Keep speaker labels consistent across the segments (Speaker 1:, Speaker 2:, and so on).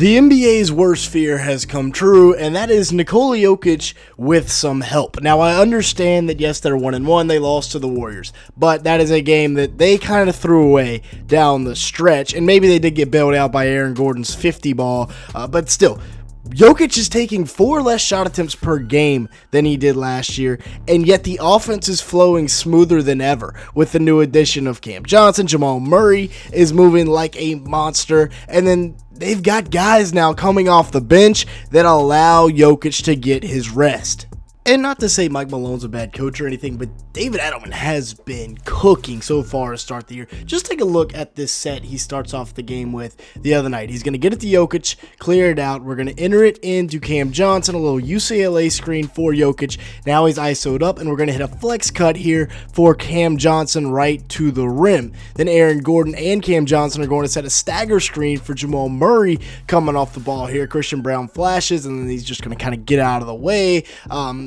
Speaker 1: The NBA's worst fear has come true, and that is Nikola Jokic with some help. Now, I understand that, yes, they're 1-1, they lost to the Warriors, but that is a game that they kind of threw away down the stretch, and maybe they did get bailed out by Aaron Gordon's 50 ball, but still, Jokic is taking 4 less shot attempts per game than he did last year, and yet the offense is flowing smoother than ever with the new addition of Cam Johnson. Jamal Murray is moving like a monster, and then they've got guys now coming off the bench that allow Jokic to get his rest. And not to say Mike Malone's a bad coach or anything, but David Adelman has been cooking so far to start the year. Just take a look at this set he starts off the game with the other night. He's going to get it to Jokic, clear it out. We're going to enter it into Cam Johnson, a little UCLA screen for Jokic. Now he's ISO'd up, and we're going to hit a flex cut here for Cam Johnson right to the rim. Then Aaron Gordon and Cam Johnson are going to set a stagger screen for Jamal Murray coming off the ball here. Christian Brown flashes, and then he's just going to kind of get out of the way.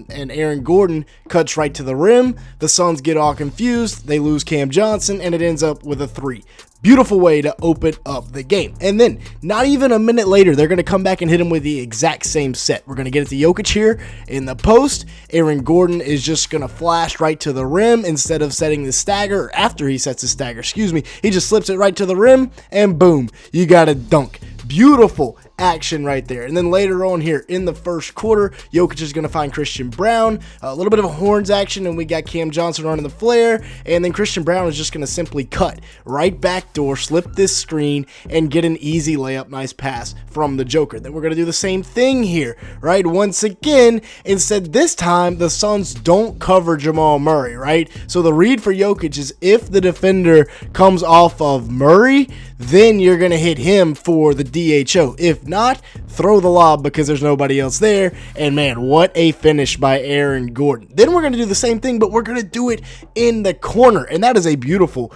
Speaker 1: And Aaron Gordon cuts right to the rim. The Suns get all confused. They lose Cam Johnson, and it ends up with a 3. Beautiful way to open up the game. And then, not even a minute later, they're going to come back and hit him with the exact same set. We're going to get it to Jokic here in the post. Aaron Gordon is just going to flash right to the rim instead of setting the stagger. After he sets the stagger, he just slips it right to the rim, and boom, you got a dunk. Beautiful action right there. And then later on here in the first quarter, Jokic is going to find Christian Brown. A little bit of a horns action, and we got Cam Johnson running the flare, and then Christian Brown is just going to simply cut right back door, slip this screen, and get an easy layup, nice pass from the Joker. Then we're going to do the same thing here, right? Once again, instead this time, the Suns don't cover Jamal Murray, right? So the read for Jokic is if the defender comes off of Murray, then you're going to hit him for the DHO. If not, throw the lob because there's nobody else there. And man, what a finish by Aaron Gordon. Then we're going to do the same thing, but we're going to do it in the corner. And that is a beautiful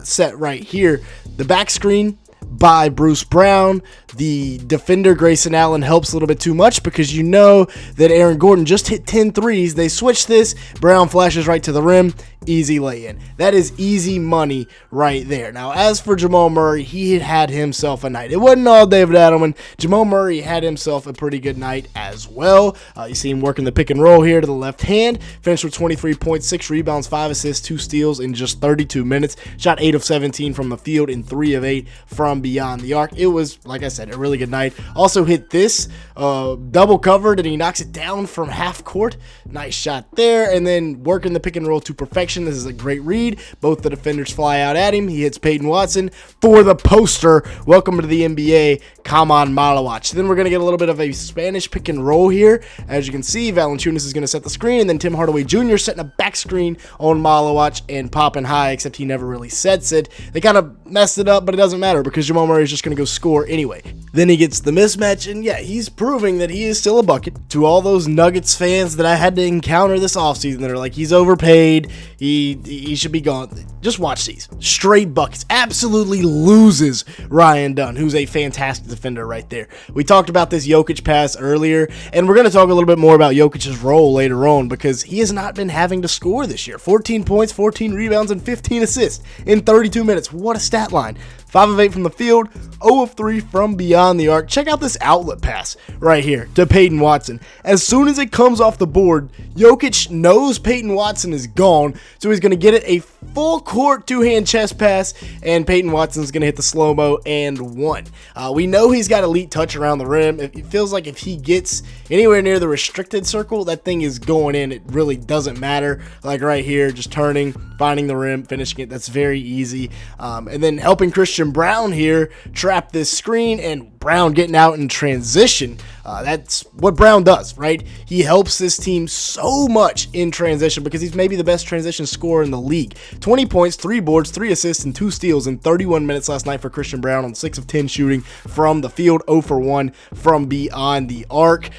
Speaker 1: set right here. The back screen by Bruce Brown. The defender, Grayson Allen, helps a little bit too much because you know that Aaron Gordon just hit 10 threes. They switch this. Brown flashes right to the rim. Easy lay-in. That is easy money right there. Now, as for Jamal Murray, he had himself a night. It wasn't all David Adelman. Jamal Murray had himself a pretty good night as well. You see him working the pick and roll here to the left hand. Finished with 23 points, 6 rebounds, 5 assists, 2 steals in just 32 minutes. Shot 8 of 17 from the field and 3 of 8 from beyond the arc. It was, like I said, a really good night. Also hit this double covered, and he knocks it down from half court. Nice shot there, and then working the pick and roll to perfection. This is a great read. Both the defenders fly out at him. He hits Peyton Watson for the poster. Welcome to the NBA. Come on, Malawach. Then we're going to get a little bit of a Spanish pick and roll here. As you can see, Valanciunas is going to set the screen, and then Tim Hardaway Jr. setting a back screen on Malawach and popping high, except he never really sets it. They kind of messed it up, but it doesn't matter because Jamal Murray is just going to go score anyway. Then he gets the mismatch, and yeah, he's proving that he is still a bucket. To all those Nuggets fans that I had to encounter this offseason that are like, he's overpaid, he should be gone. Just watch these. Straight buckets. Absolutely loses Ryan Dunn, who's a fantastic defender right there. We talked about this Jokic pass earlier, and we're going to talk a little bit more about Jokic's role later on because he has not been having to score this year. 14 points, 14 rebounds, and 15 assists in 32 minutes. What a stat line. 5 of 8 from the field, 0 of 3 from beyond the arc. Check out this outlet pass right here to Peyton Watson. As soon as it comes off the board, Jokic knows Peyton Watson is gone, so he's going to get it a full court 2-hand chest pass, and Peyton Watson's going to hit the slow-mo and 1. We know he's got elite touch around the rim. It feels like if he gets anywhere near the restricted circle, that thing is going in. It really doesn't matter. Like right here, just turning, finding the rim, finishing it. That's very easy. And then helping Christian Brown here trap this screen, and Brown getting out in transition. That's what Brown does, right? He helps this team so much in transition because he's maybe the best transition scorer in the league. 20 points, 3 boards, 3 assists, and 2 steals in 31 minutes last night for Christian Brown on 6 of 10 shooting from the field, 0 for 1 from beyond the arc.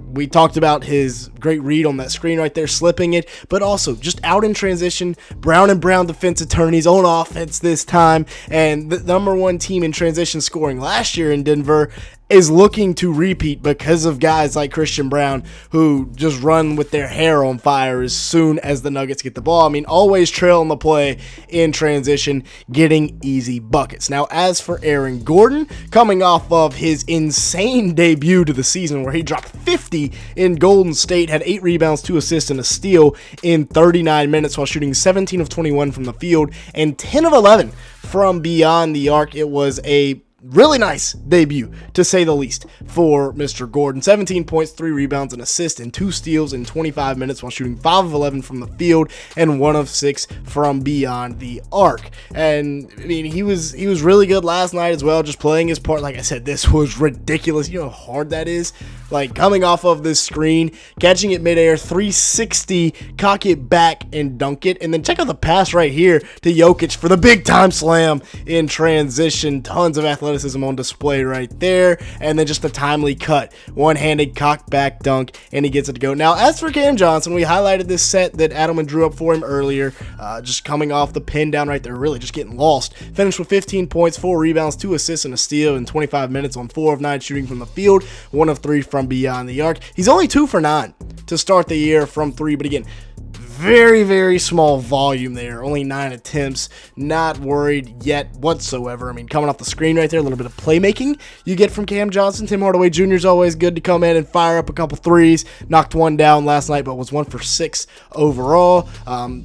Speaker 1: We talked about his great read on that screen right there, slipping it, but also just out in transition. Brown and Brown defense attorneys on offense this time, and the number 1 team in transition scoring last year in Denver Denver is looking to repeat because of guys like Christian Brown who just run with their hair on fire as soon as the Nuggets get the ball. I mean, always trailing the play in transition, getting easy buckets. Now, as for Aaron Gordon, coming off of his insane debut to the season where he dropped 50 in Golden State, had 8 rebounds, 2 assists, and a steal in 39 minutes while shooting 17 of 21 from the field and 10 of 11 from beyond the arc. It was a really nice debut, to say the least, for Mr. Gordon. 17 points, 3 rebounds, an assist, and 2 steals in 25 minutes while shooting 5 of 11 from the field and 1 of 6 from beyond the arc. And, I mean, he was really good last night as well, just playing his part. Like I said, this was ridiculous. You know how hard that is? Like, coming off of this screen, catching it midair, 360, cock it back and dunk it. And then check out the pass right here to Jokic for the big-time slam in transition. Tons of athleticism on display right there. And then just a timely cut. One-handed cock back dunk, and he gets it to go. Now, as for Cam Johnson, we highlighted this set that Adelman drew up for him earlier. Just coming off the pin down right there, really just getting lost. Finished with 15 points, 4 rebounds, 2 assists, and a steal in 25 minutes on 4 of 9 shooting from the field, 1 of 3 from beyond the arc. He's only 2 for 9 to start the year from 3, but again, very, very small volume there. Only 9 attempts. Not worried yet whatsoever. I mean, coming off the screen right there, a little bit of playmaking you get from Cam Johnson. Tim Hardaway Jr. is always good to come in and fire up a couple threes. Knocked one down last night, but was 1 for 6 overall.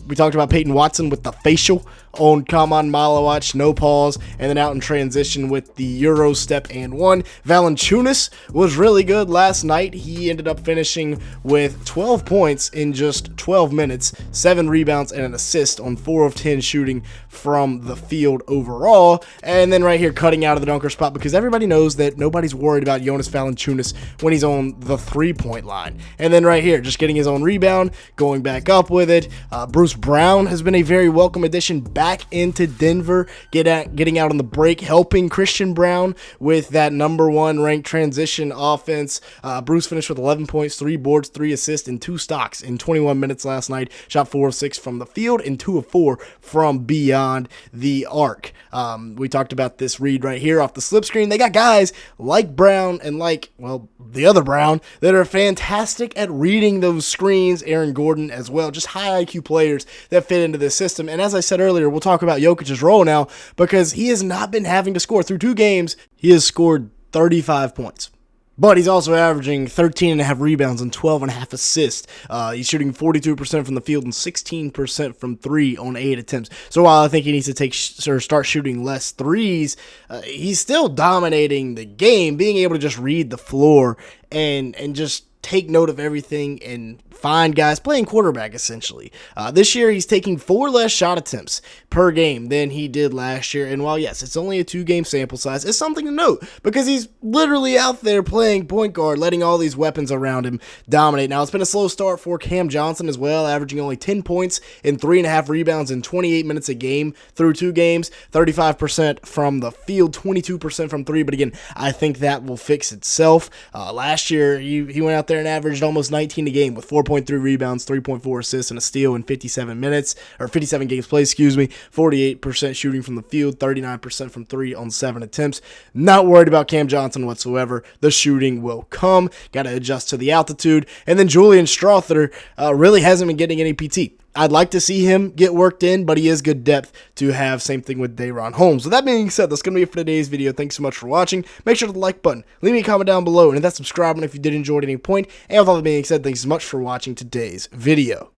Speaker 1: We talked about Peyton Watson with the facial on Kaman Malawach, no pause, and then out in transition with the Euro step and 1. Valanciunas was really good last night. He ended up finishing with 12 points in just 12 minutes, 7 rebounds, and an assist on 4 of 10 shooting from the field overall. And then right here, cutting out of the dunker spot, because everybody knows that nobody's worried about Jonas Valanciunas when he's on the 3-point line. And then right here, just getting his own rebound, going back up with it. Bruce Brown has been a very welcome addition back into Denver, getting out on the break, helping Christian Brown with that #1 ranked transition offense. Bruce finished with 11 points, 3 boards, 3 assists, and 2 stocks in 21 minutes last night. Shot 4 of 6 from the field and 2 of 4 from beyond the arc. We talked about this read right here off the slip screen. They got guys like Brown and like, well, the other Brown that are fantastic at reading those screens. Aaron Gordon as well. Just high IQ players that fit into this system. And as I said earlier, we'll talk about Jokic's role now because he has not been having to score. Through 2 games, he has scored 35 points. But he's also averaging 13.5 rebounds and 12.5 assists. He's shooting 42% from the field and 16% from 3 on 8 attempts. So while I think he needs to start shooting less threes, he's still dominating the game, being able to just read the floor and just take note of everything and find guys playing quarterback, essentially. This year, he's taking 4 less shot attempts per game than he did last year. And while, yes, it's only a 2-game sample size, it's something to note because he's literally out there playing point guard, letting all these weapons around him dominate. Now, it's been a slow start for Cam Johnson as well, averaging only 10 points and 3.5 rebounds in 28 minutes a game through 2 games, 35% from the field, 22% from 3. But again, I think that will fix itself. Last year, he went out there and averaged almost 19 a game with 4.3 rebounds, 3.4 assists, and a steal in 57 minutes, or 57 games played, 48% shooting from the field, 39% from 3 on 7 attempts. Not worried about Cam Johnson whatsoever. The shooting will come. Got to adjust to the altitude. And then Julian Strawther really hasn't been getting any PT. I'd like to see him get worked in, but he is good depth to have. Same thing with Day'Ron Holmes. With that being said, that's going to be it for today's video. Thanks so much for watching. Make sure to hit the like button. Leave me a comment down below and hit that subscribe button if you did enjoy at any point. And with all that being said, thanks so much for watching today's video.